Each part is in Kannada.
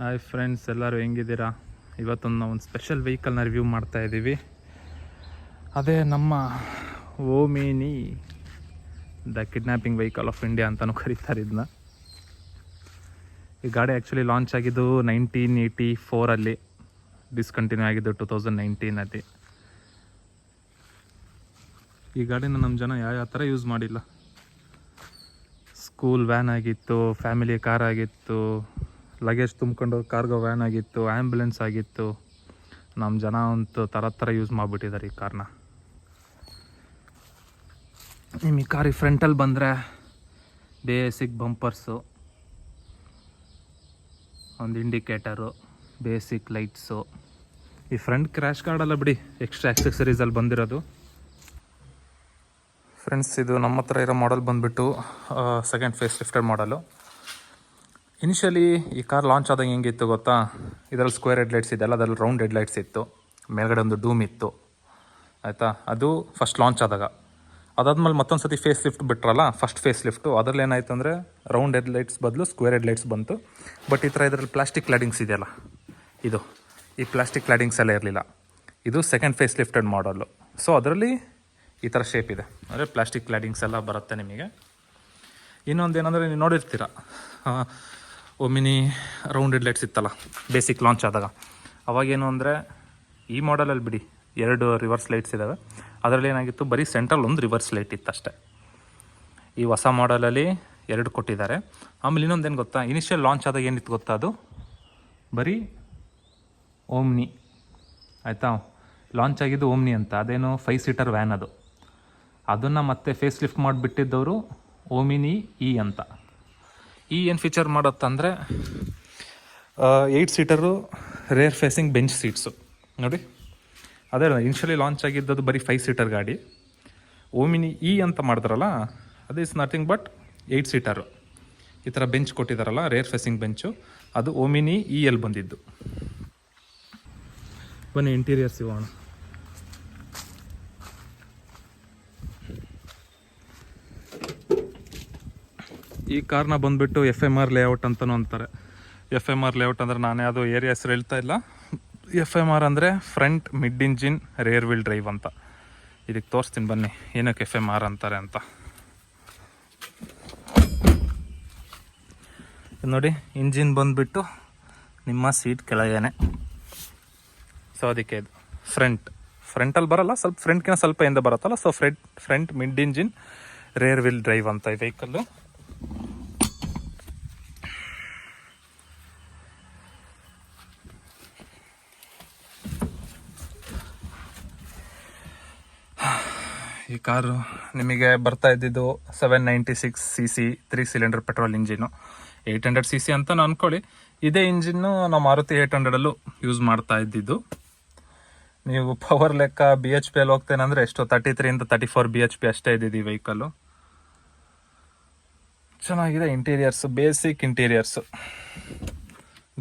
ಹಾಯ್ ಫ್ರೆಂಡ್ಸ್, ಎಲ್ಲರೂ ಹೆಂಗಿದ್ದೀರಾ? ಇವತ್ತೊಂದು ನಾವು ಒಂದು ಸ್ಪೆಷಲ್ ವೆಹಿಕಲ್ನ ರಿವ್ಯೂ ಮಾಡ್ತಾ ಇದ್ದೀವಿ. ಅದೇ ನಮ್ಮ Omni the kidnapping vehicle of India ಅಂತಲೂ ಕರೀತಾರೆ ಇದನ್ನ. ಈ ಗಾಡಿ ಆ್ಯಕ್ಚುಲಿ ಲಾಂಚ್ ಆಗಿದ್ದು 1984 ಡಿಸ್ಕಂಟಿನ್ಯೂ ಆಗಿದ್ದು 2019. ಈ ಗಾಡಿನ ನಮ್ಮ ಜನ ಯಾವ ಥರ ಯೂಸ್ ಮಾಡಿಲ್ಲ. ಸ್ಕೂಲ್ ವ್ಯಾನ್ ಆಗಿತ್ತು, ಫ್ಯಾಮಿಲಿ ಕಾರ್ ಆಗಿತ್ತು, ಲಗೇಜ್ ತುಂಬ್ಕೊಂಡು ಕಾರ್ಗೋ ವ್ಯಾನ್ ಆಗಿತ್ತು, ಆ್ಯಂಬುಲೆನ್ಸ್ ಆಗಿತ್ತು. ನಮ್ಮ ಜನ ಅಂತೂ ಥರ ಯೂಸ್ ಮಾಡಿಬಿಟ್ಟಿದ್ದಾರೆ ಈ ಕಾರ್ನ. ನಿಮಗೆ ಕಾರಿಗೆ ಫ್ರಂಟಲ್ಲಿ ಬಂದರೆ ಬೇಸಿಕ್ ಬಂಪರ್ಸು, ಒಂದು ಇಂಡಿಕೇಟರು, ಬೇಸಿಕ್ ಲೈಟ್ಸು. ಈ ಫ್ರಂಟ್ ಕ್ರ್ಯಾಶ್ ಗಾರ್ಡಲ್ಲ ಬಿಡಿ, ಎಕ್ಸ್ಟ್ರಾ ಆಕ್ಸೆಸರೀಸಲ್ಲಿ ಬಂದಿರೋದು. ಫ್ರೆಂಡ್ಸ್, ಇದು ನಮ್ಮ ಹತ್ರ ಇರೋ ಮಾಡಲ್ ಬಂದುಬಿಟ್ಟು ಸೆಕೆಂಡ್ ಫೇಸ್ ಲಿಫ್ಟೆಡ್ ಮಾಡಲು. ಇನಿಷಿಯಲಿ ಈ ಕಾರ್ ಲಾಂಚ್ ಆದಾಗ ಹೆಂಗಿತ್ತು ಗೊತ್ತಾ? ಇದರಲ್ಲಿ ಸ್ಕ್ವೇರ್ ಹೆಡ್ಲೈಟ್ಸ್ ಇದೆಲ್ಲ, ಅದರಲ್ಲಿ ರೌಂಡ್ ಹೆಡ್ಲೈಟ್ಸ್ ಇತ್ತು, ಮೇಲ್ಗಡೆ ಒಂದು ಡೂಮ್ ಇತ್ತು, ಆಯಿತಾ? ಅದು ಫಸ್ಟ್ ಲಾಂಚ್ ಆದಾಗ. ಅದಾದ್ಮೇಲೆ ಮತ್ತೊಂದು ಸತಿ ಫೇಸ್ ಲಿಫ್ಟ್ ಬಿಟ್ರಲ್ಲ, ಫಸ್ಟ್ ಫೇಸ್ ಲಿಫ್ಟು, ಅದರಲ್ಲಿ ಏನಾಯ್ತು ಅಂದರೆ ರೌಂಡ್ ಹೆಡ್ಲೈಟ್ಸ್ ಬದಲು ಸ್ಕ್ವೇರ್ ಹೆಡ್ಲೈಟ್ಸ್ ಬಂತು. ಬಟ್ ಈ ಥರ ಇದರಲ್ಲಿ ಪ್ಲಾಸ್ಟಿಕ್ ಕ್ಲಾಡಿಂಗ್ಸ್ ಇದೆಯಲ್ಲ, ಈ ಪ್ಲಾಸ್ಟಿಕ್ ಕ್ಲಾಡಿಂಗ್ಸ್ ಎಲ್ಲ ಇರಲಿಲ್ಲ. ಇದು ಸೆಕೆಂಡ್ ಫೇಸ್ ಲಿಫ್ಟೆಡ್ ಮಾಡಲು. ಸೊ ಅದರಲ್ಲಿ ಈ ಥರ ಶೇಪ್ ಇದೆ, ಅಂದರೆ ಪ್ಲಾಸ್ಟಿಕ್ ಕ್ಲಾಡಿಂಗ್ಸ್ ಎಲ್ಲ ಬರುತ್ತೆ ನಿಮಗೆ. ಇನ್ನೊಂದು ಏನಂದರೆ, ನೀವು ನೋಡಿರ್ತೀರ ಒಮಿನಿ ರೌಂಡ್ ಹೆಡ್ಲೈಟ್ಸ್ ಇತ್ತಲ್ಲ ಬೇಸಿಕ್ ಲಾಂಚ್ ಆದಾಗ. ಅವಾಗೇನು ಅಂದರೆ, ಈ ಮಾಡಲಲ್ಲಿ ಬಿಡಿ 2 ರಿವರ್ಸ್ ಲೈಟ್ಸ್ ಇದ್ದಾವೆ. ಅದರಲ್ಲಿ ಏನಾಗಿತ್ತು, ಬರೀ ಸೆಂಟ್ರಲ್ ಒಂದು ರಿವರ್ಸ್ ಲೈಟ್ ಇತ್ತು ಅಷ್ಟೇ. ಈ ಹೊಸ ಮಾಡಲಲ್ಲಿ 2 ಕೊಟ್ಟಿದ್ದಾರೆ. ಆಮೇಲೆ ಇನ್ನೊಂದೇನು ಗೊತ್ತಾ, ಇನಿಷಿಯಲ್ ಲಾಂಚ್ ಆದಾಗ ಏನಿತ್ತು ಗೊತ್ತಾ, ಅದು ಬರೀ ಓಮ್ನಿ, ಆಯಿತಾ? ಲಾಂಚ್ ಆಗಿದ್ದು ಓಮ್ನಿ ಅಂತ, ಅದೇನು 5 ಸೀಟರ್ ವ್ಯಾನ್ ಅದು. ಅದನ್ನು ಮತ್ತೆ ಫೇಸ್ ಲಿಫ್ಟ್ ಮಾಡಿಬಿಟ್ಟಿದ್ದವರು ಓಮಿನಿ ಇ ಅಂತ. ಈ ಏನು ಫೀಚರ್ ಮಾಡುತ್ತಂದರೆ 8 seater rear facing bench seats ನೋಡಿ. ಅದೇ ಇನಿಷಿಯಲಿ ಲಾಂಚ್ ಆಗಿದ್ದದು ಬರೀ 5 ಸೀಟರ್ ಗಾಡಿ. ಓಮಿನಿ ಇ ಅಂತ ಮಾಡಿದ್ರಲ್ಲ, ಅದು ಇಸ್ ನಥಿಂಗ್ ಬಟ್ 8 ಸೀಟರು. ಈ ಥರ ಬೆಂಚ್ ಕೊಟ್ಟಿದ್ದಾರಲ್ಲ, ರೇರ್ ಫೇಸಿಂಗ್ ಬೆಂಚು, ಅದು ಓಮಿನಿ ಇ ಎಲ್ಲಿ ಬಂದಿದ್ದು. ಬನ್ನಿ ಇಂಟೀರಿಯರ್ಸ್ ಸಿಗೋಣ. ಈ ಕಾರ್ನ ಬಂದುಬಿಟ್ಟು FMR ಲೇಔಟ್ ಅಂತಲೂ ಅಂತಾರೆ. FMR ಲೇಔಟ್ ಅಂದರೆ ನಾನು ಯಾವುದೋ ಏರಿಯಾ ಹೆಸರು ಹೇಳ್ತಾ ಇಲ್ಲ. FMR ಅಂದರೆ front mid engine rear wheel drive ಅಂತ. ಇದಕ್ಕೆ ತೋರಿಸ್ತೀನಿ ಬನ್ನಿ ಏನಕ್ಕೆ FMR ಅಂತಾರೆ ಅಂತ. ನೋಡಿ, ಇಂಜಿನ್ ಬಂದುಬಿಟ್ಟು ನಿಮ್ಮ ಸೀಟ್ ಕೆಳಗೇನೆ. ಸೊ ಅದಕ್ಕೆ ಇದು ಫ್ರಂಟಲ್ಲಿ ಬರೋಲ್ಲ, ಸ್ವಲ್ಪ ಫ್ರಂಟ್ಗಿನ ಸ್ವಲ್ಪ ಹಿಂದೆ ಬರುತ್ತಲ್ಲ. So front mid engine rear wheel drive ಅಂತ ಈ ವೆಹಿಕಲ್ಲು. ಈ ಕಾರು ನಿಮಗೆ ಬರ್ತಾ ಇದ್ದಿದ್ದು 796 cc 3 cylinder petrol engine. 800 cc ಅಂತ ಅಂದ್ಕೊಳ್ಳಿ. ಇದೇ ಇಂಜಿನ್ನು ನಾವು ಮಾರುತಿ 800ಅಲ್ಲೂ ಯೂಸ್ ಮಾಡ್ತಾ ಇದ್ದಿದ್ದು. ನೀವು ಪವರ್ ಲೆಕ್ಕ BHP ಅಲ್ಲಿ ಹೋಗ್ತೇನೆಂದರೆ ಎಷ್ಟು, 33 to 34 BHP ಅಷ್ಟೇ ಇದ್ದಿದ್ದು ಈ ವೆಹಿಕಲ್ಲು. ಚೆನ್ನಾಗಿದೆ interiors, basic interiors.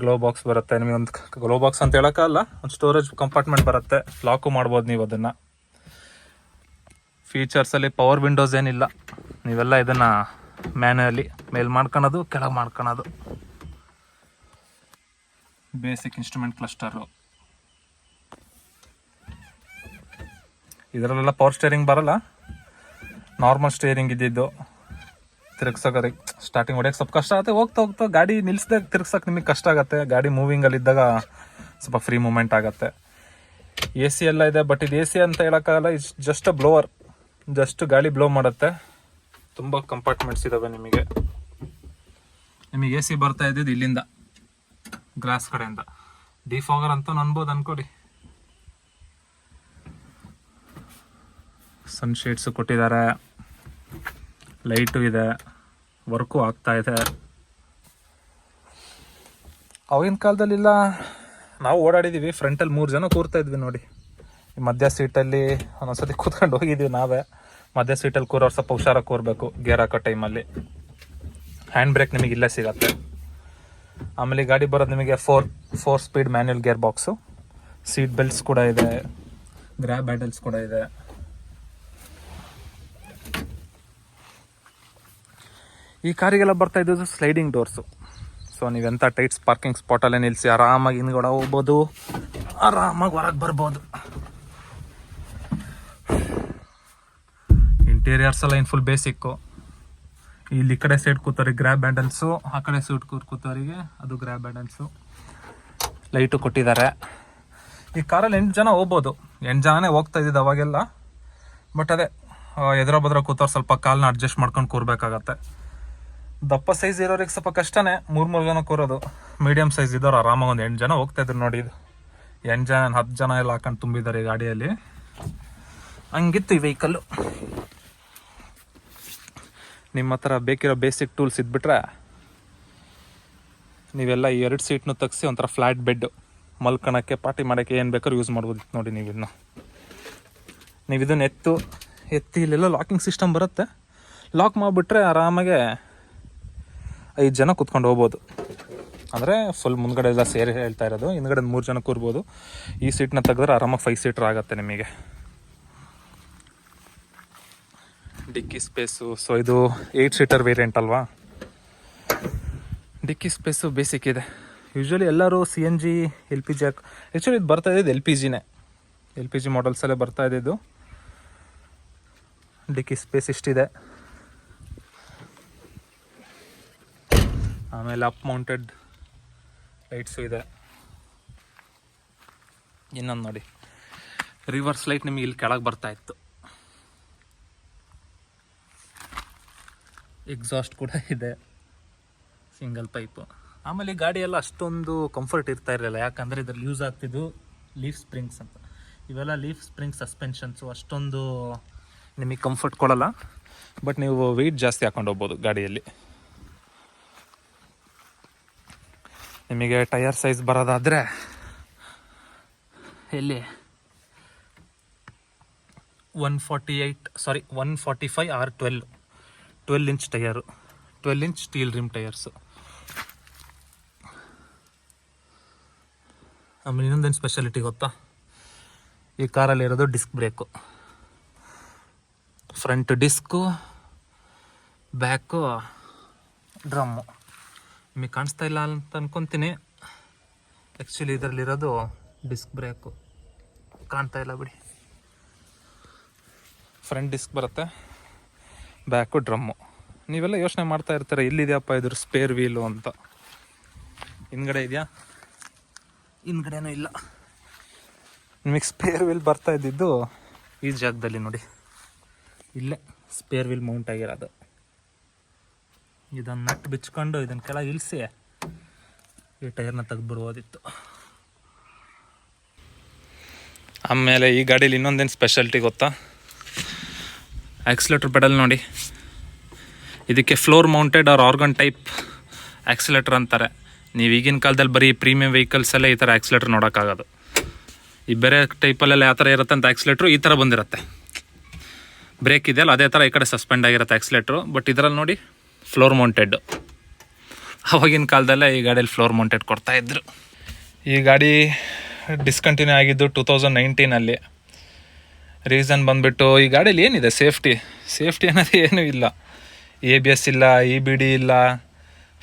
Glow box ಬರುತ್ತೆ ನಿಮಗೆ. ಒಂದು ಗ್ಲೋ ಬಾಕ್ಸ್ ಅಂತ ಹೇಳೋಕ್ಕಲ್ಲ, ಒಂದು ಸ್ಟೋರೇಜ್ ಕಂಪಾರ್ಟ್ಮೆಂಟ್ ಬರುತ್ತೆ, ಲಾಕು ಮಾಡ್ಬೋದು ನೀವು ಅದನ್ನು. ಫೀಚರ್ಸಲ್ಲಿ ಪವರ್ ವಿಂಡೋಸ್ ಏನಿಲ್ಲ, ನೀವೆಲ್ಲ ಇದನ್ನು ಮ್ಯಾನ್ಯಲಿ ಮೇಲ್ ಮಾಡ್ಕೊಳೋದು, ಕೆಳಗೆ ಮಾಡ್ಕೊಳೋದು. Basic instrument cluster. ಇದರಲ್ಲೆಲ್ಲ ಪವರ್ ಸ್ಟೇರಿಂಗ್ ಬರಲ್ಲ, ನಾರ್ಮಲ್ ಸ್ಟೇರಿಂಗ್ ಇದ್ದಿದ್ದು. ತಿರುಗ್ಸೋಕೆ ಸ್ಟಾರ್ಟಿಂಗ್ ಹೊಡೆಯೋಕೆ ಸ್ವಲ್ಪ ಕಷ್ಟ ಆಗುತ್ತೆ. ಹೋಗ್ತಾ ಗಾಡಿ ನಿಲ್ಲಿಸ್ದಾಗ ತಿರ್ಗ್ಸೋಕೆ ನಿಮಗೆ ಕಷ್ಟ ಆಗುತ್ತೆ. ಗಾಡಿ ಮೂವಿಂಗಲ್ಲಿದ್ದಾಗ ಸ್ವಲ್ಪ ಫ್ರೀ ಮೂಮೆಂಟ್ ಆಗುತ್ತೆ. AC ಎಲ್ಲ ಇದೆ, ಬಟ್ ಇದು AC ಅಂತ ಹೇಳೋಕ್ಕಾಗಲ್ಲ, it's just a blower. Just ಗಾಳಿ ಬ್ಲೋ ಮಾಡುತ್ತೆ. ತುಂಬ ಕಂಪಾರ್ಟ್ಮೆಂಟ್ಸ್ ಇದ್ದಾವೆ ನಿಮಗೆ. AC ಬರ್ತಾ ಇದ್ದಿದ್ದು ಇಲ್ಲಿಂದ, ಗ್ಲಾಸ್ ಕಡೆಯಿಂದ. ಡಿಫಾಗರ್ ಅಂತ ಅನ್ಬೋದು ಅನ್ಕೊಡಿ. ಸನ್ ಶೇಡ್ಸು ಕೊಟ್ಟಿದ್ದಾರೆ, ಲೈಟು ಇದೆ, ವರ್ಕು ಆಗ್ತಾ ಇದೆ. ಅವಾಗಿನ ಕಾಲದಲ್ಲಿಲ್ಲ, ನಾವು ಓಡಾಡಿದ್ದೀವಿ. ಫ್ರಂಟಲ್ಲಿ 3 ಜನ ಕೂರ್ತಾ ಇದ್ವಿ ನೋಡಿ. ಈ ಮಧ್ಯ ಸೀಟಲ್ಲಿ ಒಂದೊಂದ್ಸತಿ ಕೂತ್ಕೊಂಡು ಹೋಗಿದ್ದೀವಿ ನಾವೇ. ಮಧ್ಯ ಸೀಟಲ್ಲಿ ಕೂರೋರು ಸ್ವಲ್ಪ ಹುಷಾರಾಗಿ ಕೂರಬೇಕು ಗೇರ್ ಹಾಕೋ ಟೈಮಲ್ಲಿ. ಹ್ಯಾಂಡ್ ಬ್ರೇಕ್ ನಿಮಗೆ ಇಲ್ಲೇ ಸಿಗತ್ತೆ. ಆಮೇಲೆ ಈ ಗಾಡಿ ಬರೋದು ನಿಮಗೆ 4 speed manual gear box. Seat belts ಕೂಡ ಇದೆ, ಗ್ರ್ಯಾಬ್ ಹ್ಯಾಂಡಲ್ಸ್ ಕೂಡ ಇದೆ. ಈ ಕಾರಿಗೆಲ್ಲ ಬರ್ತಾ ಇದ್ದದ್ದು ಸ್ಲೈಡಿಂಗ್ ಡೋರ್ಸು. ಸೊ ನೀವೆಂಥ ಟೈಟ್ಸ್ ಪಾರ್ಕಿಂಗ್ ಸ್ಪಾಟಲ್ಲೇ ನಿಲ್ಲಿಸಿ ಆರಾಮಾಗಿ ಹಿಂದ್ಗಡೆ ಹೋಗ್ಬೋದು, ಆರಾಮಾಗಿ ಹೊರಗೆ ಬರ್ಬೋದು. ಇಂಟೀರಿಯರ್ಸ್ ಎಲ್ಲ ಇನ್ ಫುಲ್ ಬೇಸಿಕ್ಕು. ಇಲ್ಲಿ ಈ ಕಡೆ ಸೈಡ್ ಕೂತವ್ರಿಗೆ ಗ್ರ್ಯಾಬ್ ಹ್ಯಾಂಡಲ್ಸು, ಆ ಕಡೆ ಸೀಟ್ ಕೂತವರಿಗೆ ಅದು ಗ್ರ್ಯಾಬ್ ಹ್ಯಾಂಡಲ್ಸು. ಲೈಟು ಕೊಟ್ಟಿದ್ದಾರೆ. ಈ ಕಾರಲ್ಲಿ 8 ಜನ ಹೋಗ್ಬೋದು. 8 ಜನನೇ ಹೋಗ್ತಾ ಇದ್ದಿದ್ದು ಅವಾಗೆಲ್ಲ. ಬಟ್ ಅದೇ ಎದುರ ಬದ್ರ ಕೂತವ್ರು ಸ್ವಲ್ಪ ಕಾಲನ್ನ ಅಡ್ಜಸ್ಟ್ ಮಾಡ್ಕೊಂಡು ಕೂರ್ಬೇಕಾಗತ್ತೆ. ದಪ್ಪ ಸೈಜ್ ಇರೋರಿಗೆ ಸ್ವಲ್ಪ ಕಷ್ಟನೇ 3 ಜನ ಕೂರೋದು. ಮೀಡಿಯಮ್ ಸೈಜ್ ಇದ್ದವ್ರು ಆರಾಮಾಗಿ ಒಂದು 8 ಜನ ಹೋಗ್ತಾಯಿದ್ರು ನೋಡಿ. ಇದು 8 ಜನ 10 ಜನ ಎಲ್ಲ ಹಾಕೊಂಡು ತುಂಬಿದ್ದಾರೆ ಈ ಗಾಡಿಯಲ್ಲಿ. ಹಂಗಿತ್ತು ಈ ವೆಹಿಕಲ್ಲು. ನಿಮ್ಮ ಹತ್ರ ಬೇಕಿರೋ ಬೇಸಿಕ್ ಟೂಲ್ಸ್ ಇದ್ಬಿಟ್ರೆ ನೀವೆಲ್ಲ ಈ 2 ಸೀಟ್ನು ತೆಗ್ಸಿ ಒಂಥರ ಫ್ಲ್ಯಾಟ್ ಬೆಡ್ ಮಲ್ಕೊಳಕ್ಕೆ ಪಾರ್ಟಿ ಮಾಡೋಕ್ಕೆ ಏನು ಬೇಕಾದ್ರೂ ಯೂಸ್ ಮಾಡ್ಬೋದಿತ್ತು ನೋಡಿ. ನೀವು ಇದನ್ನು ಎತ್ತಿ ಇಲ್ಲೆಲ್ಲ ಲಾಕಿಂಗ್ ಸಿಸ್ಟಮ್ ಬರುತ್ತೆ. ಲಾಕ್ ಮಾಡಿಬಿಟ್ರೆ ಆರಾಮಾಗೆ 5 ಜನ ಕೂತ್ಕೊಂಡು ಹೋಗ್ಬೋದು. ಅಂದರೆ ಫುಲ್ ಮುಂದ್ಗಡೆ ಎಲ್ಲ ಸೇರಿ ಹೇಳ್ತಾ ಇರೋದು. ಹಿಂದ್ಗಡೆ 3 ಜನ ಕೂರ್ಬೋದು. ಈ ಸೀಟ್ನ ತೆಗೆದ್ರೆ ಆರಾಮಾಗಿ 5 ಸೀಟ್ರ್ ಆಗುತ್ತೆ ನಿಮಗೆ. ಡಿಕ್ಕಿ ಸ್ಪೇಸು, ಸೊ ಇದು 8 ಸೀಟರ್ ವೇರಿಯಂಟ್ ಅಲ್ವಾ. ಡಿಕ್ಕಿ ಸ್ಪೇಸು ಬೇಸಿಕ್ ಇದೆ. ಯೂಶ್ವಲಿ ಎಲ್ಲರೂ CNG LPG ಆ್ಯಕ್ಚುಲಿ ಇದು ಬರ್ತಾ ಇದ್ದಿದ್ದು LPG ಮಾಡಲ್ಸಲ್ಲೇ ಬರ್ತಾ ಇದ್ದಿದ್ದು. ಡಿಕ್ಕಿ ಸ್ಪೇಸ್ ಇಷ್ಟಿದೆ. ಆಮೇಲೆ ಅಪ್ ಮೌಂಟೆಡ್ ಲೈಟ್ಸು ಇದೆ. ಇನ್ನೊಂದು ನೋಡಿ, ರಿವರ್ಸ್ ಲೈಟ್ ನಿಮಗೆ ಇಲ್ಲಿ ಕೆಳಗೆ ಬರ್ತಾ ಇತ್ತು. ಎಕ್ಸಾಸ್ಟ್ ಕೂಡ ಇದೆ, ಸಿಂಗಲ್ ಪೈಪು. ಆಮೇಲೆ ಈ ಗಾಡಿಯೆಲ್ಲ ಅಷ್ಟೊಂದು ಕಂಫರ್ಟ್ ಇರ್ತಾ ಇರಲಿಲ್ಲ, ಯಾಕಂದರೆ ಇದರಲ್ಲಿ ಯೂಸ್ ಆಗ್ತಿದ್ದು ಲೀಫ್ ಸ್ಪ್ರಿಂಗ್ಸ್ ಅಂತ. ಇವೆಲ್ಲ ಲೀಫ್ ಸ್ಪ್ರಿಂಗ್ ಸಸ್ಪೆನ್ಷನ್ಸು ಅಷ್ಟೊಂದು ನಿಮಗೆ ಕಂಫರ್ಟ್ ಕೊಡಲ್ಲ. ಬಟ್ ನೀವು ವೆಯ್ಟ್ ಜಾಸ್ತಿ ಹಾಕೊಂಡು ಹೋಗ್ಬೋದು ಗಾಡಿಯಲ್ಲಿ. ನಿಮಗೆ ಟಯರ್ ಸೈಜ್ ಬರೋದಾದರೆ ಎಲ್ಲಿ 145 R 12 inch tyre, 12 inch steel rim tyres. ಆಮೇಲೆ ಇನ್ನೊಂದೇನು ಸ್ಪೆಷಾಲಿಟಿ ಗೊತ್ತಾ, ಈ ಕಾರಲ್ಲಿರೋದು disc brake. Front disc, back drum. ನಿಮಗೆ ಕಾಣಿಸ್ತಾ ಇಲ್ಲ ಅಂತ ಅನ್ಕೊತೀನಿ. ಆ್ಯಕ್ಚುಲಿ ಇದರಲ್ಲಿರೋದು ಡಿಸ್ಕ್ ಬ್ರೇಕು, ಕಾಣ್ತಾ ಇಲ್ಲ ಬಿಡಿ. ಫ್ರಂಟ್ ಡಿಸ್ಕ್ ಬರುತ್ತೆ, ಬ್ಯಾಕು ಡ್ರಮ್ಮು. ನೀವೆಲ್ಲ ಯೋಚನೆ ಮಾಡ್ತಾ ಇರ್ತಾರೆ ಎಲ್ಲಿದೆಯಪ್ಪ ಇದ್ರ ಸ್ಪೇರ್ ವೀಲು ಅಂತ. ಹಿಂದ್ಗಡೆ ಇದೆಯಾ? ಹಿಂದ್ಗಡೆನೂ ಇಲ್ಲ. ನಿಮಗೆ ಸ್ಪೇರ್ ವೀಲ್ ಬರ್ತಾ ಇದ್ದಿದ್ದು ಈ ಜಾಗದಲ್ಲಿ ನೋಡಿ, ಇಲ್ಲೇ ಸ್ಪೇರ್ ವೀಲ್ ಮೌಂಟ್ ಆಗಿರೋದು. ಇದನ್ನು ನಟ್ ಬಿಚ್ಕೊಂಡು ಇದನ್ನು ಕೆಳಗೆ ಇಳಿಸಿ ಈ ಟೈರ್ನ ತೆಗೆದುಬಿಡ್ಬೋದಿತ್ತು. ಆಮೇಲೆ ಈ ಗಾಡೀಲಿ ಇನ್ನೊಂದೇನು ಸ್ಪೆಷಾಲಿಟಿ ಗೊತ್ತಾ, ಆಕ್ಸಿಲೇಟರ್ ಪೆಡಲ್ ನೋಡಿ. ಇದಕ್ಕೆ floor mounted or organ type accelerator ಅಂತಾರೆ. ನೀವು ಈಗಿನ ಕಾಲದಲ್ಲಿ ಬರೀ ಪ್ರೀಮಿಯಂ ವೆಹಿಕಲ್ಸಲ್ಲೇ ಈ ಥರ ಆಕ್ಸಿಲೇಟರ್ ನೋಡೋಕ್ಕಾಗೋದು. ಈ ಬೇರೆ ಟೈಪಲ್ಲೆಲ್ಲ ಯಾವ ಥರ ಇರುತ್ತೆ ಅಂತ ಆಕ್ಸಿಲೇಟ್ರು ಈ ಥರ ಬಂದಿರುತ್ತೆ. ಬ್ರೇಕ್ ಇದೆಯಲ್ಲ ಅದೇ ಥರ ಈ ಕಡೆ ಸಸ್ಪೆಂಡ್ ಆಗಿರುತ್ತೆ ಆಕ್ಸಿಲೇಟ್ರು. ಬಟ್ ಇದರಲ್ಲಿ ನೋಡಿ ಫ್ಲೋರ್ ಮೌಂಟೆಡ್. ಆವಾಗಿನ ಕಾಲದಲ್ಲೇ ಈ ಗಾಡಿಯಲ್ಲಿ ಫ್ಲೋರ್ ಮೌಂಟೆಡ್ ಕೊಡ್ತಾಯಿದ್ರು. ಈ ಗಾಡಿ ಡಿಸ್ಕಂಟಿನ್ಯೂ ಆಗಿದ್ದು 2019 ರೀಸನ್ ಬಂದುಬಿಟ್ಟು ಈ ಗಾಡೀಲಿ ಏನಿದೆ ಸೇಫ್ಟಿ ಅನ್ನೋದು ಏನೂ ಇಲ್ಲ. ABS ಇಲ್ಲ, EBD ಇಲ್ಲ,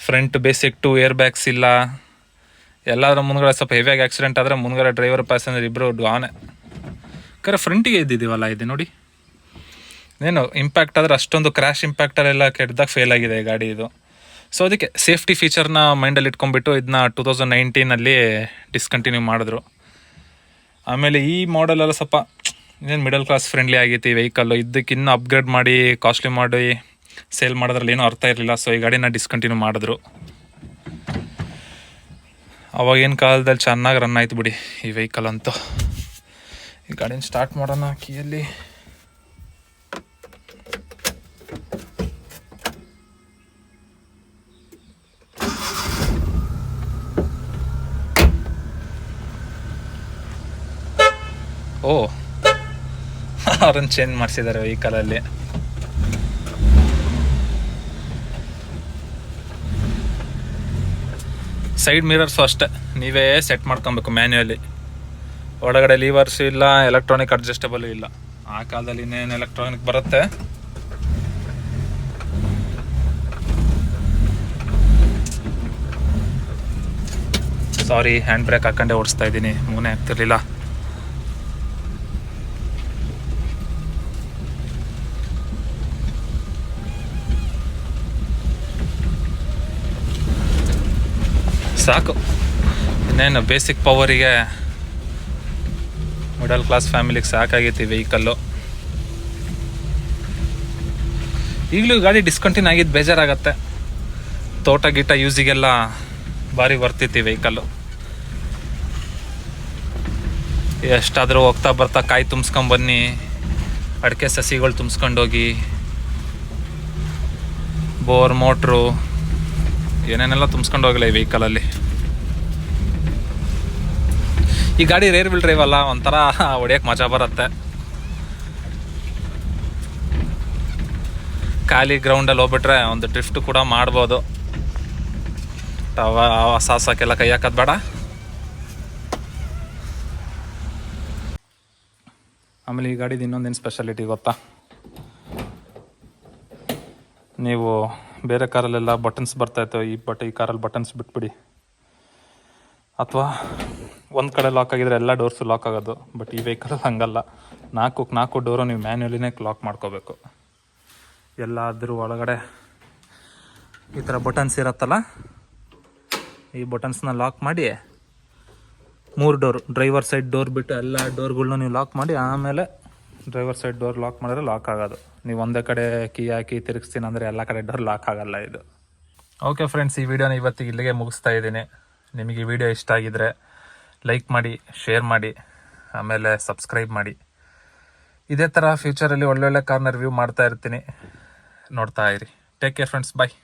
ಫ್ರಂಟ್ ಬೇಸಿಕ್ 2 ಏರ್ ಬ್ಯಾಗ್ಸ್ ಇಲ್ಲ. ಎಲ್ಲಾದ್ರೂ ಮುಂದ್ಗಡೆ ಸ್ವಲ್ಪ ಹೆವಿಯಾಗಿ ಆಕ್ಸಿಡೆಂಟ್ ಆದರೆ ಮುಂದ್ಗಡೆ ಡ್ರೈವರ್ ಪ್ಯಾಸೆಂಜರ್ ಇಬ್ಬರು ಗಾನೆ. ಕರೆ ಫ್ರಂಟಿಗೆ ಇದ್ದಿದ್ದೀವಲ್ಲ ಇದು ನೋಡಿ, ಏನು ಇಂಪ್ಯಾಕ್ಟ್ ಆದರೆ ಅಷ್ಟೊಂದು ಕ್ರ್ಯಾಶ್ ಇಂಪ್ಯಾಕ್ಟಲ್ಲೆಲ್ಲ ಕೆಟ್ಟದಾಗ ಫೇಲ್ ಆಗಿದೆ ಈ ಗಾಡಿ ಇದು. ಸೊ ಅದಕ್ಕೆ ಸೇಫ್ಟಿ ಫೀಚರ್ನ ಮೈಂಡಲ್ಲಿ ಇಟ್ಕೊಂಡ್ಬಿಟ್ಟು ಇದನ್ನ 2019 ಡಿಸ್ಕಂಟಿನ್ಯೂ ಮಾಡಿದ್ರು. ಆಮೇಲೆ ಈ ಮಾಡೆಲೆಲ್ಲ ಸ್ವಲ್ಪ ಇನ್ನೇನು ಮಿಡಲ್ ಕ್ಲಾಸ್ ಫ್ರೆಂಡ್ಲಿ ಆಗೈತಿ ಈ ವೆಹಿಕಲ್ಲು. ಇದಕ್ಕೆ ಇನ್ನೂ ಅಪ್ಗ್ರೇಡ್ ಮಾಡಿ ಕಾಸ್ಟ್ಲಿ ಮಾಡಿ ಸೇಲ್ ಮಾಡೋದ್ರಲ್ಲಿ ಏನೂ ಅರ್ಥ ಇರಲಿಲ್ಲ. ಸೊ ಈ ಗಾಡಿನ ಡಿಸ್ಕಂಟಿನ್ಯೂ ಮಾಡಿದ್ರು. ಅವಾಗಿನ ಕಾಲದಲ್ಲಿ ಚೆನ್ನಾಗಿ ರನ್ ಆಯ್ತು ಬಿಡಿ ಈ ವೆಹಿಕಲ್ ಅಂತೂ. ಈ ಗಾಡಿನ ಸ್ಟಾರ್ಟ್ ಮಾಡೋಣ ಕೀಯಲ್ಲಿ. ಓ ಅವ್ರನ್ನ ಚೇಂಜ್ ಮಾಡಿಸಿದ್ದಾರೆ ವೆಹಿಕಲಲ್ಲಿ. ಸೈಡ್ ಮಿರರ್ಸು ಅಷ್ಟೇ ನೀವೇ ಸೆಟ್ ಮಾಡ್ಕೊಬೇಕು ಮ್ಯಾನ್ಯುವಲಿ. ಒಳಗಡೆ ಲೀವರ್ಸು ಇಲ್ಲ, ಎಲೆಕ್ಟ್ರಾನಿಕ್ ಅಡ್ಜಸ್ಟಬಲ್ ಇಲ್ಲ. ಆ ಕಾಲದಲ್ಲಿ ಇನ್ನೇನು ಎಲೆಕ್ಟ್ರಾನಿಕ್ ಬರುತ್ತೆ. ಸಾರಿ, ಹ್ಯಾಂಡ್ ಬ್ರೇಕ್ ಹಾಕೊಂಡೆ ಓಡಿಸ್ತಾ ಇದ್ದೀನಿ, ಮೂನೇ ಆಗ್ತಿರ್ಲಿಲ್ಲ. ಸಾಕು, ಇನ್ನೇನು ಬೇಸಿಕ್ ಪವರಿಗೆ ಮಿಡಲ್ ಕ್ಲಾಸ್ ಫ್ಯಾಮಿಲಿಗೆ ಸಾಕಾಗೈತಿ ವೆಹಿಕಲ್ಲು. ಈಗಲೂ ಗಾಡಿ ಡಿಸ್ಕಂಟಿನ್ಯೂ ಆಗಿದ್ದು ಬೇಜಾರಾಗತ್ತೆ. ತೋಟ ಗೀಟ ಯೂಸಿಗೆಲ್ಲ ಭಾರಿ ಬರ್ತಿತ್ತು ವೆಹಿಕಲ್ಲು. ಎಷ್ಟಾದರೂ ಹೋಗ್ತಾ ಬರ್ತಾ ಕಾಯಿ ತುಂಬಿಸ್ಕೊಂಬನ್ನಿ, ಅಡಿಕೆ ಸಸಿಗಳು ತುಂಬಿಸ್ಕೊಂಡೋಗಿ, ಬೋರ್ ಮೋಟ್ರು ಏನೇನೆಲ್ಲ ತುಂಬಿಸ್ಕೊಂಡು ಹೋಗಲ್ಲ ಈ ವೆಹಿಕಲಲ್ಲಿ. ಈ ಗಾಡಿ ರೇರ್ ವೀಲ್ ಡ್ರೈವ್ ಅಲ್ಲ, ಒಂಥರ ಹೊಡಿಯೋಕ್ಕೆ ಮಜಾ ಬರುತ್ತೆ. ಖಾಲಿ ಗ್ರೌಂಡಲ್ಲಿ ಹೋಗ್ಬಿಟ್ರೆ ಒಂದು ಡ್ರಿಫ್ಟ್ ಕೂಡ ಮಾಡ್ಬೋದು. ಸಾಸಕ್ಕೆಲ್ಲ ಕೈ ಹಾಕೋದು ಬೇಡ. ಆಮೇಲೆ ಈ ಗಾಡಿದು ಇನ್ನೊಂದೇನು ಸ್ಪೆಷಾಲಿಟಿ ಗೊತ್ತಾ, ನೀವು ಬೇರೆ ಕಾರಲ್ಲೆಲ್ಲ ಬಟನ್ಸ್ ಬರ್ತಾಯಿತ್ತು, ಈ ಕಾರಲ್ಲಿ ಬಟನ್ಸ್ ಬಿಟ್ಬಿಡಿ. ಅಥವಾ ಒಂದು ಕಡೆ ಲಾಕ್ ಆಗಿದ್ರೆ ಎಲ್ಲ ಡೋರ್ಸು ಲಾಕ್ ಆಗೋದು. ಬಟ್ ಈ ವೆಹಿಕಲಲ್ಲಿ ಹಂಗಲ್ಲ, ನಾಲ್ಕು ಡೋರು ನೀವು ಮ್ಯಾನ್ಯುಯಲಿನೇ ಲಾಕ್ ಮಾಡ್ಕೋಬೇಕು. ಎಲ್ಲಾದರೂ ಒಳಗಡೆ ಈ ಥರ ಬಟನ್ಸ್ ಇರತ್ತಲ್ಲ, ಈ ಬಟನ್ಸ್ನ ಲಾಕ್ ಮಾಡಿ 3 ಡೋರು, ಡ್ರೈವರ್ ಸೈಡ್ ಡೋರ್ ಬಿಟ್ಟು ಎಲ್ಲ ಡೋರ್ಗಳ್ನ ನೀವು ಲಾಕ್ ಮಾಡಿ, ಆಮೇಲೆ ಡ್ರೈವರ್ ಸೈಡ್ ಡೋರ್ ಲಾಕ್ ಮಾಡಿದ್ರೆ ಲಾಕ್ ಆಗೋದು. ನೀವು ಒಂದೇ ಕಡೆ ಕೀ ಹಾಕಿ ತಿರುಗಿಸ್ತೀನಿ ಅಂದರೆ ಎಲ್ಲ ಕಡೆ ಡೋರ್ ಲಾಕ್ ಆಗೋಲ್ಲ ಇದು. ಓಕೆ ಫ್ರೆಂಡ್ಸ್, ಈ ವಿಡಿಯೋನ ಇವತ್ತಿಗೆ ಇಲ್ಲಿಗೆ ಮುಗಿಸ್ತಾ ಇದ್ದೀನಿ. ನಿಮಗೆ ಈ ವಿಡಿಯೋ ಇಷ್ಟ ಆಗಿದ್ರೆ ಲೈಕ್ ಮಾಡಿ, ಶೇರ್ ಮಾಡಿ, ಆಮೇಲೆ ಸಬ್ಸ್ಕ್ರೈಬ್ ಮಾಡಿ. ಇದೇ ಥರ ಫ್ಯೂಚರಲ್ಲಿ ಒಳ್ಳೊಳ್ಳೆ ಕಾರ್ನ ರಿವ್ಯೂ ಮಾಡ್ತಾ ಇರ್ತೀನಿ, ನೋಡ್ತಾ ಇರಿ. ಟೇಕ್ ಕೇರ್ ಫ್ರೆಂಡ್ಸ್, ಬಾಯ್.